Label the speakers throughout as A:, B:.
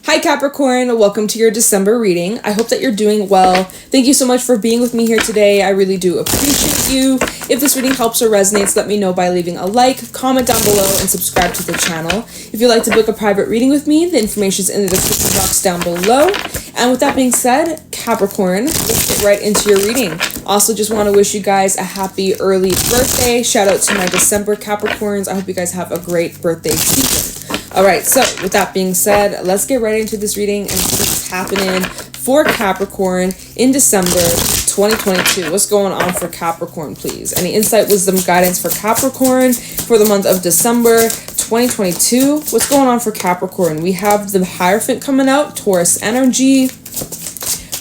A: Hi Capricorn, welcome to your December reading. I hope that you're doing well. Thank you so much for being with me here today. I really do appreciate you. If this reading helps or resonates, let me know by leaving a like, comment down below, and subscribe to the channel. If you'd like to book a private reading with me, the information is in the description box down below. And with that being said, Capricorn, let's get right into your reading. Also, just want to wish you guys a happy early birthday. Shout out to my December Capricorns. I hope you guys have a great birthday season. All right, so with that being said, let's get right into this reading and see what's happening for Capricorn in December 2022. What's going on for Capricorn, please? Any insight, wisdom, guidance for Capricorn for the month of December 2022? What's going on for Capricorn? We have the Hierophant coming out, Taurus energy.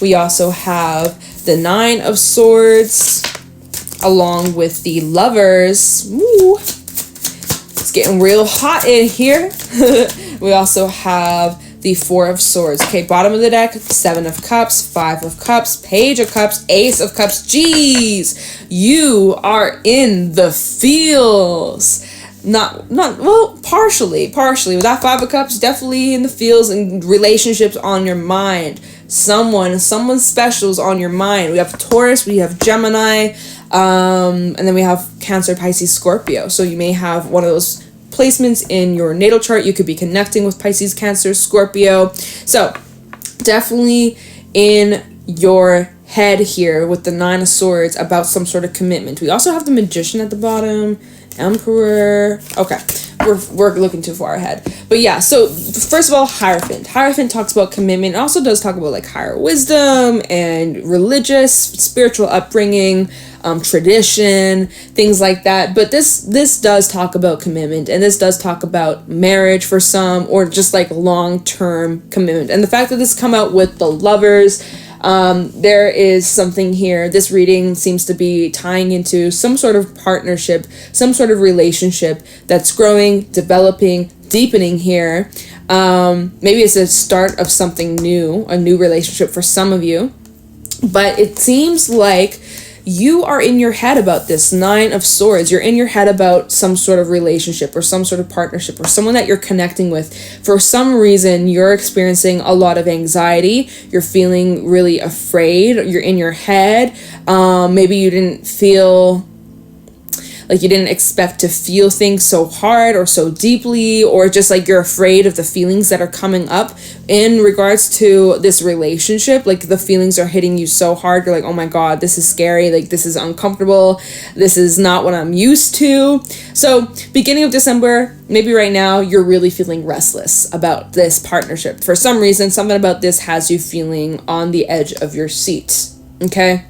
A: We also have the Nine of Swords along with the Lovers. Woo! It's getting real hot in here. We also have the Four of Swords. Okay, bottom of the deck, Seven of Cups, Five of Cups, Page of Cups, Ace of Cups. Jeez, you are in the feels. Well, partially. With that Five of Cups, definitely in the feels and relationships on your mind. Someone special's on your mind. We have Taurus, we have Gemini, and then we have Cancer, Pisces, Scorpio. So you may have one of those placements in your natal chart. You could be connecting with Pisces, Cancer, Scorpio. So definitely in your head here with the Nine of Swords about some sort of commitment. We also have the Magician at the bottom, Emperor. Okay, we're looking too far ahead. But yeah, so first of all, Hierophant. Hierophant talks about commitment. It also does talk about like higher wisdom and religious, spiritual upbringing, tradition, things like that. But this does talk about commitment, and this does talk about marriage for some, or just like long-term commitment. And the fact that this come out with the Lovers, there is something here. This reading seems to be tying into some sort of partnership, some sort of relationship that's growing, developing, deepening here. Maybe it's a start of something new, a new relationship for some of you. But it seems like you are in your head about this Nine of Swords. You're in your head about some sort of relationship or some sort of partnership or someone that you're connecting with. For some reason, you're experiencing a lot of anxiety. You're feeling really afraid. You're in your head. Maybe you didn't feel like you didn't expect to feel things so hard or so deeply, or just like you're afraid of the feelings that are coming up in regards to this relationship. Like the feelings are hitting you so hard. You're like, oh my God, this is scary. Like this is uncomfortable. This is not what I'm used to. So beginning of December, maybe right now you're really feeling restless about this partnership. For some reason, something about this has you feeling on the edge of your seat. Okay.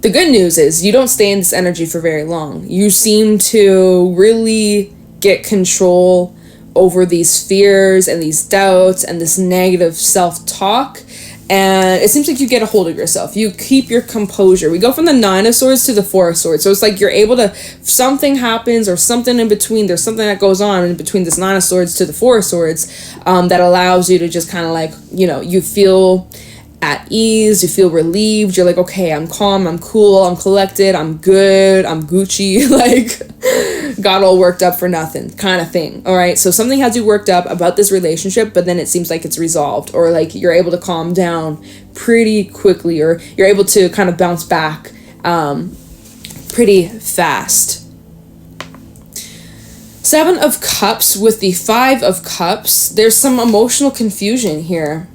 A: The good news is you don't stay in this energy for very long. You seem to really get control over these fears and these doubts and this negative self-talk. And it seems like you get a hold of yourself. You keep your composure. We go from the Nine of Swords to the Four of Swords. So it's like you're able to, something happens or something in between. There's something that goes on in between this Nine of Swords to the Four of Swords that allows you to just kind of like, you feel at ease, you feel relieved, you're like, okay, I'm calm, I'm cool, I'm collected, I'm good, I'm Gucci, like, got all worked up for nothing, kind of thing, all right? So something has you worked up about this relationship, but then it seems like it's resolved, or like you're able to calm down pretty quickly, or you're able to kind of bounce back pretty fast. Seven of Cups with the Five of Cups, there's some emotional confusion here.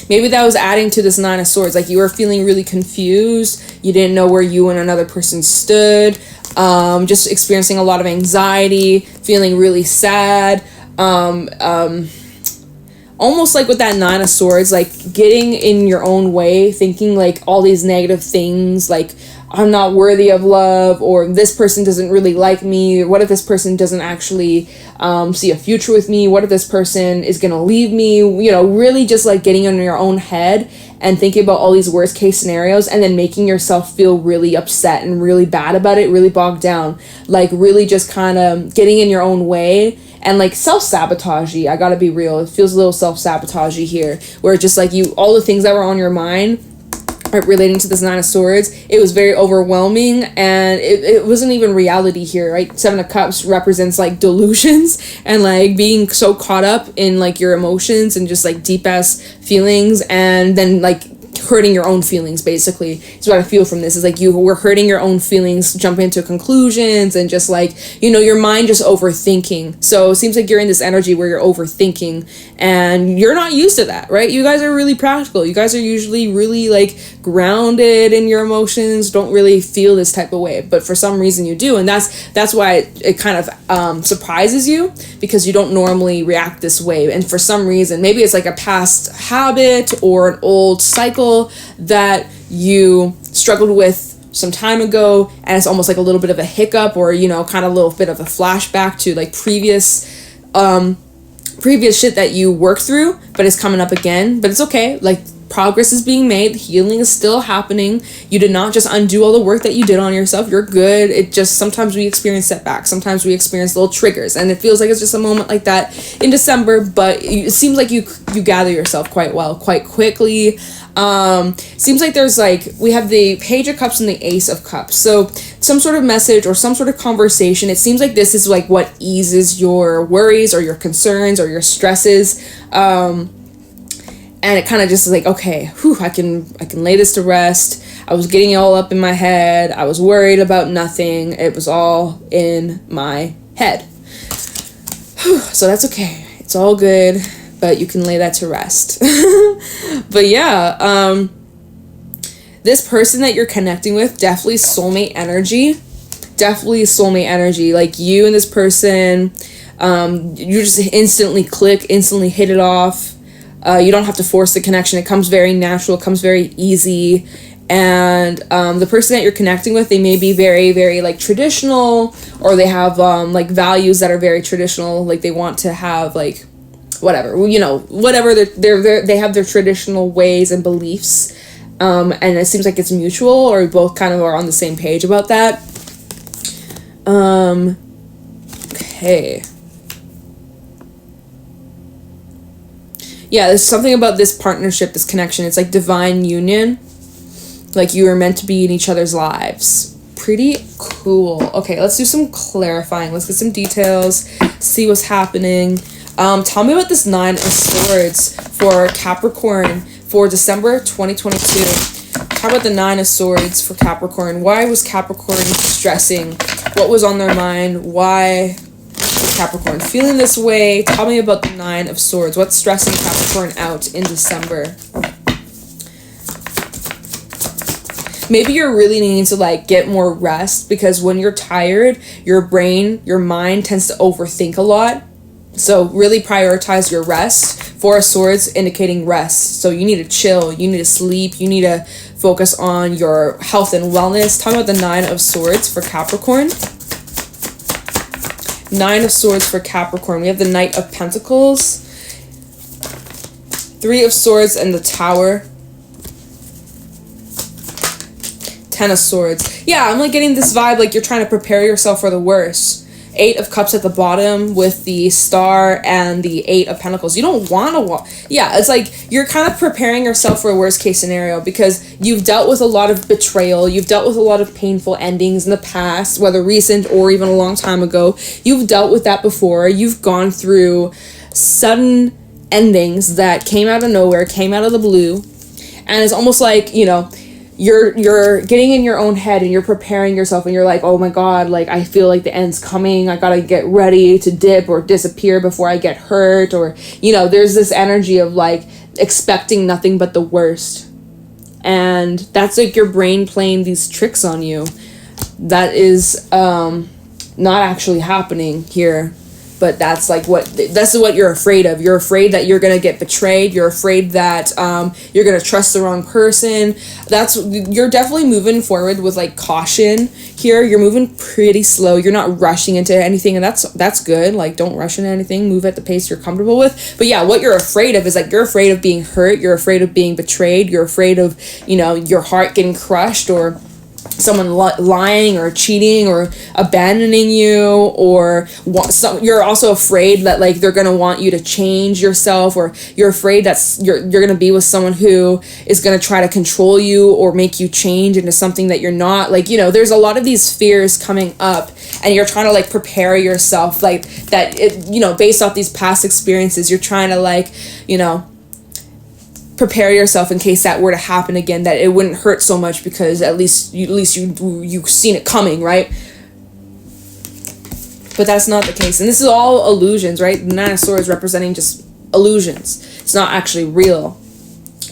A: Maybe that was adding to this Nine of Swords. Like you were feeling really confused. You didn't know where you and another person stood. Just experiencing a lot of anxiety, feeling really sad. Almost like with that Nine of Swords, like getting in your own way, thinking like all these negative things, like I'm not worthy of love, or this person doesn't really like me. What if this person doesn't actually see a future with me? What if this person is going to leave me? Really just like getting in your own head and thinking about all these worst case scenarios, and then making yourself feel really upset and really bad about it, really bogged down, like really just kind of getting in your own way. And like self-sabotagey, I gotta be real, it feels a little self-sabotagey here, where just like all the things that were on your mind relating to this Nine of Swords, it was very overwhelming, and it wasn't even reality here, right? Seven of Cups represents like delusions and like being so caught up in like your emotions and just like deep ass feelings, and then like hurting your own feelings. Basically is what I feel from this, is like you were hurting your own feelings, jumping into conclusions, and just like, you know, your mind just overthinking. So it seems like you're in this energy where you're overthinking, and you're not used to that, right? You guys are really practical. You guys are usually really like grounded in your emotions, don't really feel this type of way, but for some reason you do, and that's why it kind of surprises you, because you don't normally react this way. And for some reason, maybe it's like a past habit or an old cycle that you struggled with some time ago, and it's almost like a little bit of a hiccup, or, you know, kind of a little bit of a flashback to like previous shit that you worked through, but it's coming up again. But it's okay, like progress is being made, healing is still happening. You did not just undo all the work that you did on yourself. You're good. It just, sometimes we experience setbacks, sometimes we experience little triggers, and it feels like it's just a moment like that in December, but it seems like you gather yourself quite well, quite quickly. Seems like there's like, we have the Page of Cups and the Ace of Cups, so some sort of message or some sort of conversation. It seems like this is like what eases your worries or your concerns or your stresses, and it kind of just is like, okay, whew, I can lay this to rest. I was getting it all up in my head. I was worried about nothing. It was all in my head. Whew, so that's okay. It's all good, but you can lay that to rest. But yeah, this person that you're connecting with, definitely soulmate energy. Definitely soulmate energy. Like you and this person, you just instantly click, instantly hit it off. You don't have to force the connection. It comes very natural, it comes very easy. And the person that you're connecting with, they may be very, very like traditional, or they have like values that are very traditional. Like they want to have like whatever, you know, whatever they have their traditional ways and beliefs, and it seems like it's mutual, or we both kind of are on the same page about that. Okay. Yeah, there's something about this partnership, this connection. It's like divine union. Like you are meant to be in each other's lives. Pretty cool. Okay, let's do some clarifying. Let's get some details, see what's happening. Tell me about this Nine of Swords for Capricorn for December 2022. How about the Nine of Swords for Capricorn? Why was Capricorn stressing? What was on their mind? Why was Capricorn feeling this way? Tell me about the Nine of Swords. What's stressing Capricorn out in December? Maybe you're really needing to like get more rest, because when you're tired, your brain, your mind tends to overthink a lot. So really prioritize your rest. Four of Swords indicating rest. So you need to chill, you need to sleep, you need to focus on your health and wellness. Talk about the Nine of Swords for Capricorn. Nine of Swords for Capricorn. We have the Knight of Pentacles, Three of Swords, and the Tower. Ten of Swords. Yeah, I'm like getting this vibe like you're trying to prepare yourself for the worst. Eight of Cups at the bottom with the Star and the Eight of Pentacles. You don't want to yeah, it's like you're kind of preparing yourself for a worst case scenario, because you've dealt with a lot of betrayal. You've dealt with a lot of painful endings in the past, whether recent or even a long time ago. You've dealt with that before. You've gone through sudden endings that came out of nowhere, came out of the blue. And it's almost like, you know, you're getting in your own head and you're preparing yourself, and you're like, oh my god, like I feel like the end's coming, I gotta get ready to dip or disappear before I get hurt, or, you know, there's this energy of like expecting nothing but the worst, and that's like your brain playing these tricks on you. That is not actually happening here, but that's like that's what you're afraid of. You're afraid that you're gonna get betrayed. You're afraid that you're gonna trust the wrong person. You're definitely moving forward with like caution here. You're moving pretty slow. You're not rushing into anything, and that's good. Like, don't rush into anything. Move at the pace you're comfortable with. But yeah, what you're afraid of is like you're afraid of being hurt. You're afraid of being betrayed. You're afraid of, you know, your heart getting crushed, or someone lying or cheating or abandoning you, or you're also afraid that like they're gonna want you to change yourself, or you're afraid that you're gonna be with someone who is gonna try to control you or make you change into something that you're not. Like, you know, there's a lot of these fears coming up, and you're trying to like prepare yourself, like that it, you know, based off these past experiences, you're trying to like, you know, prepare yourself in case that were to happen again, that it wouldn't hurt so much, because at least you've seen it coming, right? But that's not the case, and this is all illusions, right? The Nine of Swords representing just illusions. It's not actually real,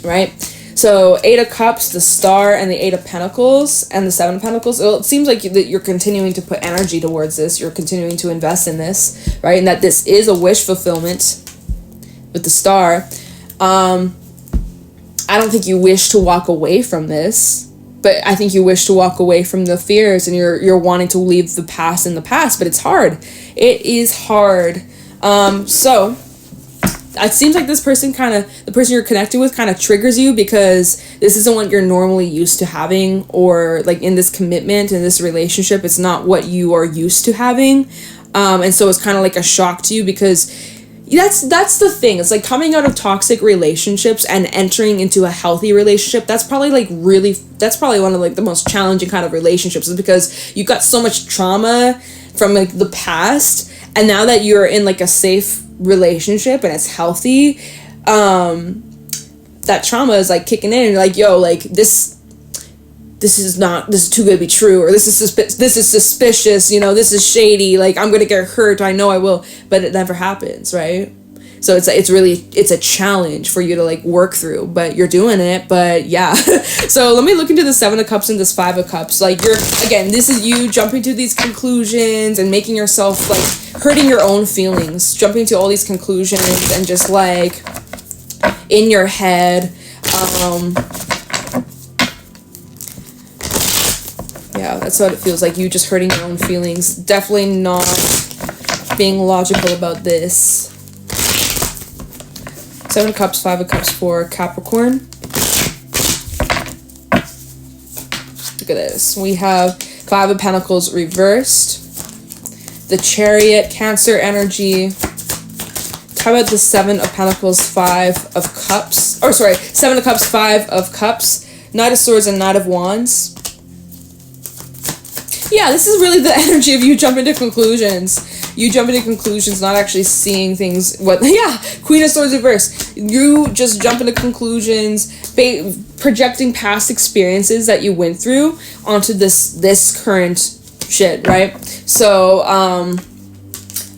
A: right? So 8 of Cups, the Star, and the 8 of Pentacles, and the 7 of Pentacles. Well, it seems like that you're continuing to put energy towards this. You're continuing to invest in this, right? And that this is a wish fulfillment with the Star. I don't think you wish to walk away from this, but I think you wish to walk away from the fears, and you're wanting to leave the past in the past, but it's hard. It is hard. So it seems like this person the person you're connected with kind of triggers you, because this isn't what you're normally used to having, or like in this commitment, in this relationship, it's not what you are used to having. And so it's kind of like a shock to you, because that's the thing. It's like coming out of toxic relationships and entering into a healthy relationship. That's probably one of like the most challenging kind of relationships, is because you got so much trauma from like the past, and now that you're in like a safe relationship and it's healthy, that trauma is like kicking in, and you're like, yo, like this is too good to be true, or this is suspicious, you know, this is shady, like I'm gonna get hurt, I know I will, but it never happens, right? So it's a challenge for you to like work through, but you're doing it. But yeah. So let me look into the 7 of Cups and this 5 of Cups. Like, this is you jumping to these conclusions and making yourself like hurting your own feelings, jumping to all these conclusions and just like in your head. Yeah, that's what it feels like, you just hurting your own feelings. Definitely not being logical about this. 7 of Cups, 5 of Cups for Capricorn. Look at this. We have 5 of Pentacles reversed. The Chariot, Cancer energy. How about the 7 of Pentacles, 5 of Cups? 7 of Cups, 5 of Cups. Knight of Swords and Knight of Wands. Yeah, this is really the energy of you jumping to conclusions. You jump into conclusions, not actually seeing things. Queen of Swords reverse. You just jump into conclusions, projecting past experiences that you went through onto this current shit, right? So,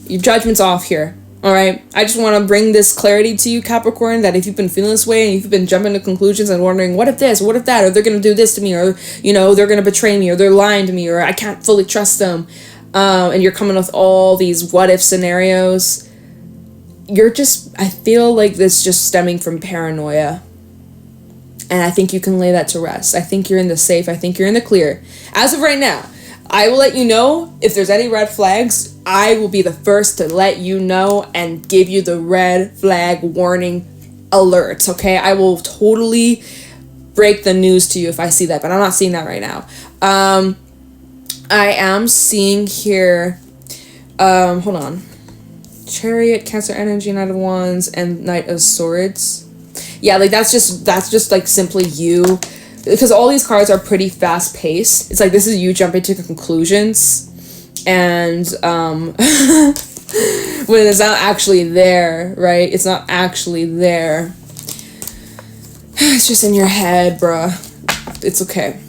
A: your judgment's off here. All right, I just want to bring this clarity to you, Capricorn, that if you've been feeling this way and you've been jumping to conclusions and wondering, what if this, what if that, or they're going to do this to me, or, you know, they're going to betray me, or they're lying to me, or I can't fully trust them, and you're coming with all these what if scenarios, I feel like this just stemming from paranoia. And I think you can lay that to rest. I think you're in the safe. I think you're in the clear. As of right now, I will let you know if there's any red flags. I will be the first to let you know and give you the red flag warning alerts, okay? I will totally break the news to you if I see that, but I'm not seeing that right now. I am seeing here, hold on. Chariot, Cancer energy, Knight of Wands, and Knight of Swords. Yeah, like that's just like simply you. Because all these cards are pretty fast paced. It's like this is you jumping to conclusions. And when it's not actually there, right? It's not actually there. It's just in your head, bruh. It's okay.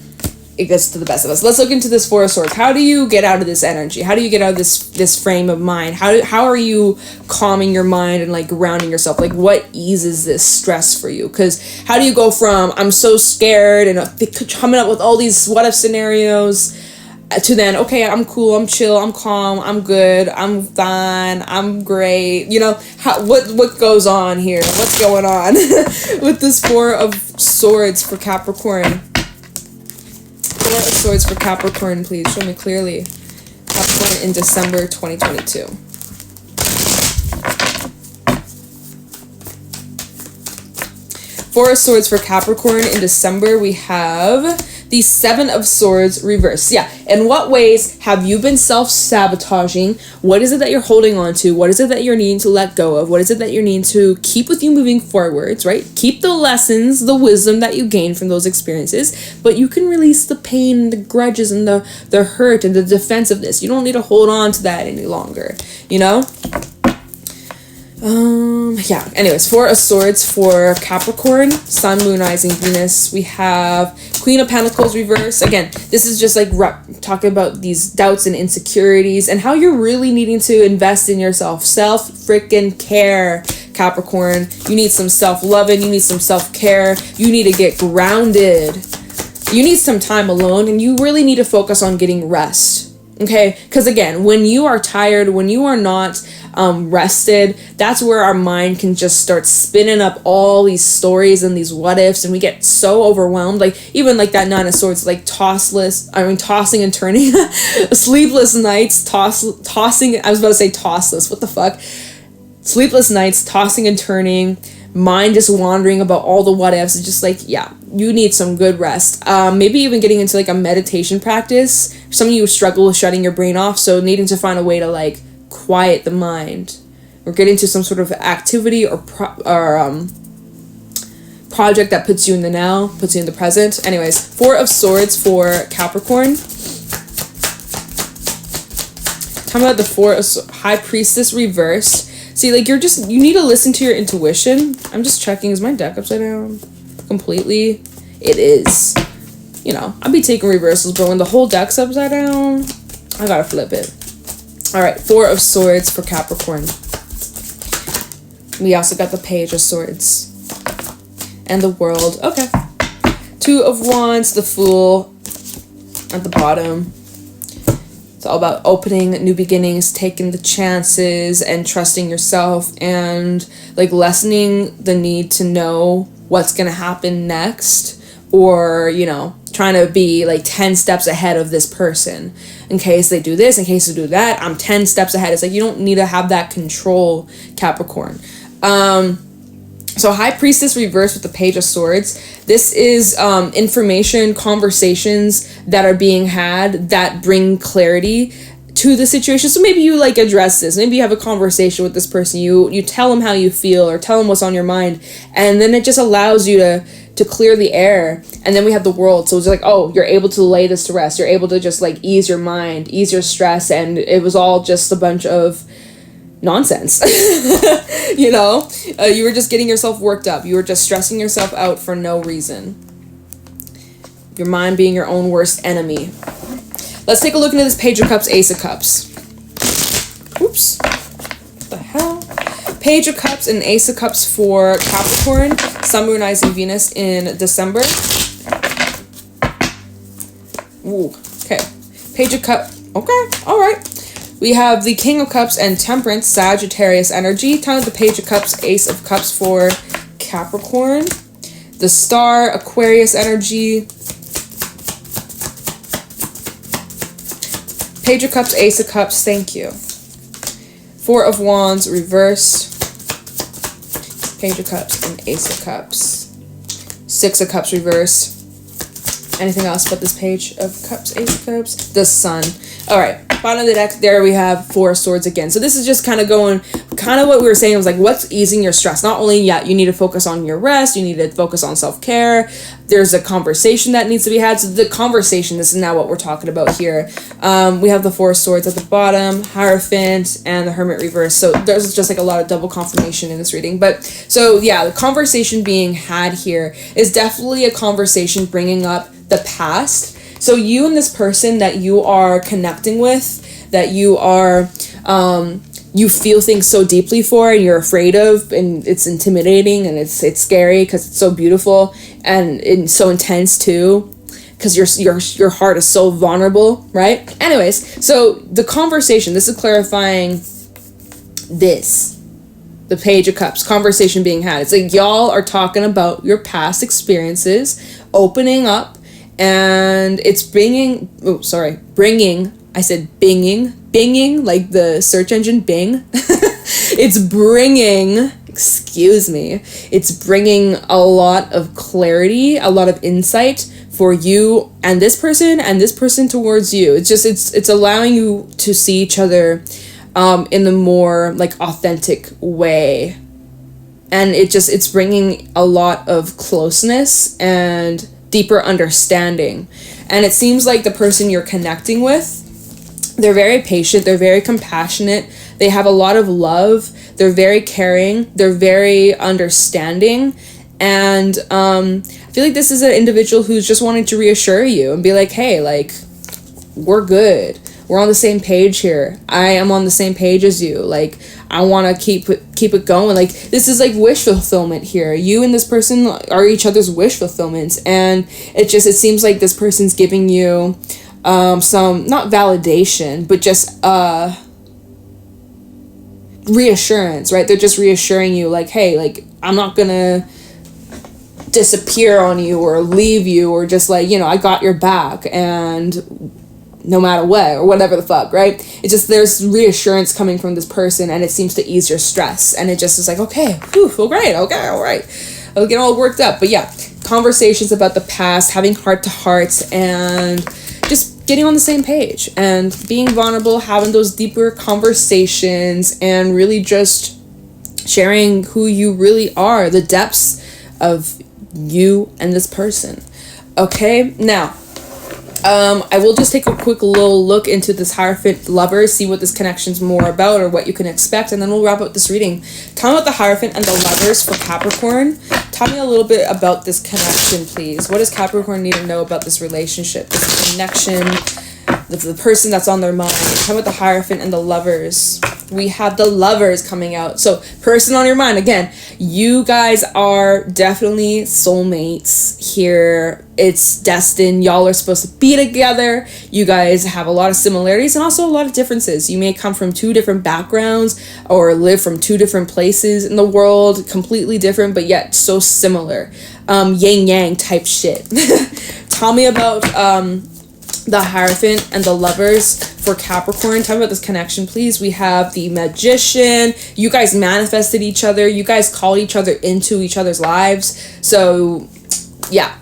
A: It gets to the best of us. Let's look into this 4 of Swords. How do you get out of this energy? How do you get out of this frame of mind? How are you calming your mind and like grounding yourself? Like what eases this stress for you? Because how do you go from I'm so scared and coming up with all these what if scenarios to then, okay, I'm cool, I'm chill, I'm calm, I'm good, I'm fine, I'm great. You know, what goes on here? What's going on with this 4 of Swords for Capricorn? 4 of Swords for Capricorn, please. Show me clearly. Capricorn in December 2022. Four of Swords for Capricorn in December. We have the Seven of Swords reverse. Yeah, in what ways have you been self-sabotaging? What is it that you're holding on to? What is it that you're needing to let go of? What is it that you're needing to keep with you moving forwards, right? Keep the lessons, the wisdom that you gained from those experiences, but you can release the pain, the grudges, and the hurt, and the defensiveness. You don't need to hold on to that any longer, you know? Yeah, anyways, Four of Swords for Capricorn, Sun, Moon, Rising, Venus. We have Queen of Pentacles reverse. Again, this is just like talking about these doubts and insecurities and how you're really needing to invest in yourself. Self-freaking care, Capricorn. You need some self-loving. You need some self-care. You need to get grounded. You need some time alone, and you really need to focus on getting rest. Okay, because again, when you are tired, when you are not rested, that's where our mind can just start spinning up all these stories and these what ifs, and we get so overwhelmed. Like even like that Nine of Swords, like tossing and turning, sleepless nights, tossing. I was about to say tossless. What the fuck? Sleepless nights, tossing and turning. Mind just wandering about all the what ifs. It's just like, yeah, you need some good rest. Maybe even getting into like a meditation practice. Some of you struggle with shutting your brain off, so needing to find a way to like quiet the mind, or get into some sort of activity or project that puts you in the now, puts you in the present. Anyways, Four of Swords for Capricorn. Talking about the Four of High Priestess reverse. See, like you need to listen to your intuition. I'm just checking, is my deck upside down completely? It is. You know, I'll be taking reversals, but when the whole deck's upside down, I gotta flip it. All right, Four of Swords for Capricorn. We also got the Page of Swords and the World. Okay. Two of Wands, the Fool at the bottom. It's all about opening new beginnings, taking the chances, and trusting yourself, and like lessening the need to know what's gonna happen next, or you know, trying to be like 10 steps ahead of this person. In case they do this, in case they do that, I'm 10 steps ahead. It's like you don't need to have that control, Capricorn. So High Priestess reversed with the Page of Swords. This is information, conversations that are being had that bring clarity to the situation. So maybe you like address this. Maybe you have a conversation with this person. You tell them how you feel, or tell them what's on your mind. And then it just allows you to clear the air. And then we have the World. So it's like, oh, you're able to lay this to rest. You're able to just like ease your mind, ease your stress. And it was all just a bunch of nonsense. You know, you were just getting yourself worked up. You were just stressing yourself out for no reason. Your mind being your own worst enemy. Let's take a look into this Page of Cups, Ace of Cups. Oops. What the hell? Page of Cups and Ace of Cups for Capricorn, Sun, Moon, Rising, Venus in December. Ooh, okay. Page of Cups. Okay, all right. We have the King of Cups and Temperance, Sagittarius energy. Time of the Page of Cups, Ace of Cups for Capricorn. The Star, Aquarius energy. Page of Cups, Ace of Cups, thank you. Four of Wands, reversed. Page of Cups and Ace of Cups. Six of Cups, reversed. Anything else but this Page of Cups, Ace of Cups? The Sun. All right, bottom of the deck, there we have Four of Swords again. So this is just kind of what we were saying was like, what's easing your stress? Not only, yeah, you need to focus on your rest, you need to focus on self-care. There's a conversation that needs to be had. So the conversation, this is now what we're talking about here. We have the Four of Swords at the bottom, Hierophant, and the Hermit reverse. So there's just like a lot of double confirmation in this reading. But so yeah, the conversation being had here is definitely a conversation bringing up the past. So you and this person that you are connecting with, that you are, you feel things so deeply for, and you're afraid of, and it's intimidating, and it's scary because it's so beautiful and so intense too, because your heart is so vulnerable, right? Anyways, so the conversation, this is clarifying this. The Page of Cups, conversation being had. It's like y'all are talking about your past experiences, opening up, and it's bringing, I said binging, like the search engine Bing. It's bringing a lot of clarity, a lot of insight for you and this person towards you. It's just, it's allowing you to see each other in the more like authentic way. And it's bringing a lot of closeness and deeper understanding. And it seems like the person you're connecting with, they're very patient, they're very compassionate, they have a lot of love, they're very caring, they're very understanding. And I feel like this is an individual who's just wanting to reassure you and be like, hey, like, we're good. We're on the same page here. I am on the same page as you. Like, I want to keep it going. Like, this is like wish fulfillment here. You and this person are each other's wish fulfillments. And it seems like this person's giving you some, not validation, but just reassurance, right? They're just reassuring you like, hey, like, I'm not gonna disappear on you or leave you, or just like, you know, I got your back, and no matter what, or whatever the fuck, right? It's just, there's reassurance coming from this person, and it seems to ease your stress, and it just is like, okay, whew, well, great, okay, all right, I'll get all worked up. But yeah, conversations about the past, having heart-to-hearts, and just getting on the same page, and being vulnerable, having those deeper conversations, and really just sharing who you really are, the depths of you and this person. Okay, now I will just take a quick little look into this Hierophant lover, see what this connection's more about, or what you can expect, and then we'll wrap up this reading. Tell me about the Hierophant and the lovers for Capricorn. Tell me a little bit about this connection, please. What does Capricorn need to know about this relationship, this connection, the person that's on their mind? Tell me about the Hierophant and the lovers. We have the lovers coming out. So, person on your mind. Again, you guys are definitely soulmates here. It's destined. Y'all are supposed to be together. You guys have a lot of similarities and also a lot of differences. You may come from two different backgrounds or live from two different places in the world, completely different, but yet so similar. Yin yang type shit. Tell me about the Hierophant and the lovers for Capricorn. Tell me about this connection, please. We have the Magician. You guys manifested each other. You guys called each other into each other's lives. So, yeah.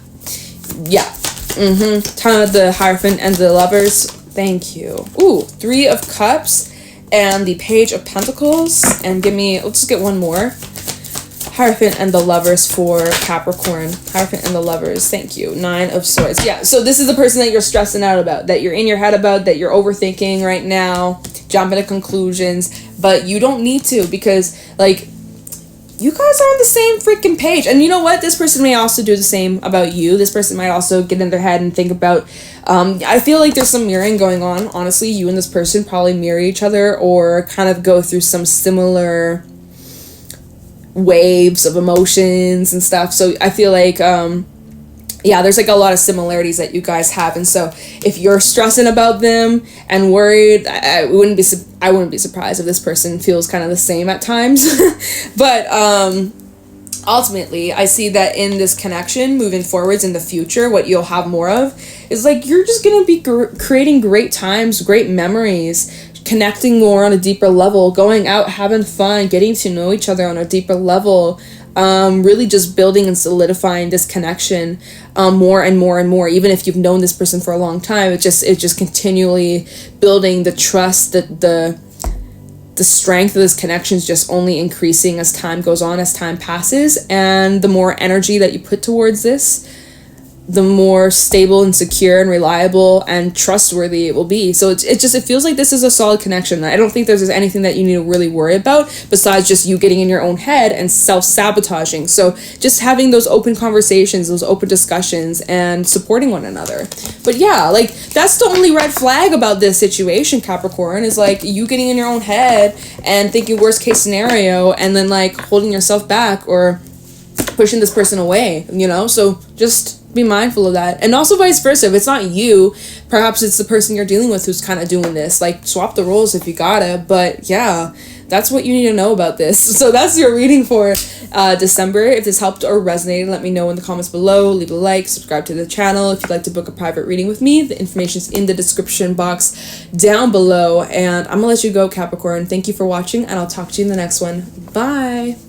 A: Tell me about the Hierophant and the lovers. Thank you. Ooh, 3 of Cups and the Page of Pentacles. And let's just get one more. Hierophant and the lovers for Capricorn. Hierophant and the lovers. Thank you. 9 of Swords. Yeah, so this is the person that you're stressing out about, that you're in your head about, that you're overthinking right now, jumping to conclusions, but you don't need to, because, like, you guys are on the same freaking page. And you know what? This person may also do the same about you. This person might also get in their head and think about, I feel like there's some mirroring going on. Honestly, you and this person probably mirror each other or kind of go through some similar waves of emotions and stuff. So I feel like there's like a lot of similarities that you guys have. And so if you're stressing about them and worried, I wouldn't be surprised if this person feels kind of the same at times. But ultimately, I see that in this connection moving forwards in the future, what you'll have more of is like, you're just gonna be creating great times, great memories, connecting more on a deeper level, going out, having fun, getting to know each other on a deeper level, really just building and solidifying this connection more and more and more. Even if you've known this person for a long time, it's just continually building the trust, the strength of this connection is just only increasing as time goes on, as time passes, and the more energy that you put towards this, the more stable and secure and reliable and trustworthy it will be. So it feels like this is a solid connection. I don't think there's anything that you need to really worry about besides just you getting in your own head and self-sabotaging. So just having those open conversations, those open discussions, and supporting one another. But yeah, like, that's the only red flag about this situation, Capricorn, is like you getting in your own head and thinking worst case scenario and then like holding yourself back or pushing this person away, you know? So just be mindful of that. And also vice versa. If it's not you, perhaps it's the person you're dealing with who's kind of doing this. Like, swap the roles if you gotta. But yeah, that's what you need to know about this. So that's your reading for December. If this helped or resonated, let me know in the comments below. Leave a like, subscribe to the channel. If you'd like to book a private reading with me, the information's in the description box down below. And I'm gonna let you go, Capricorn. Thank you for watching, and I'll talk to you in the next one. Bye.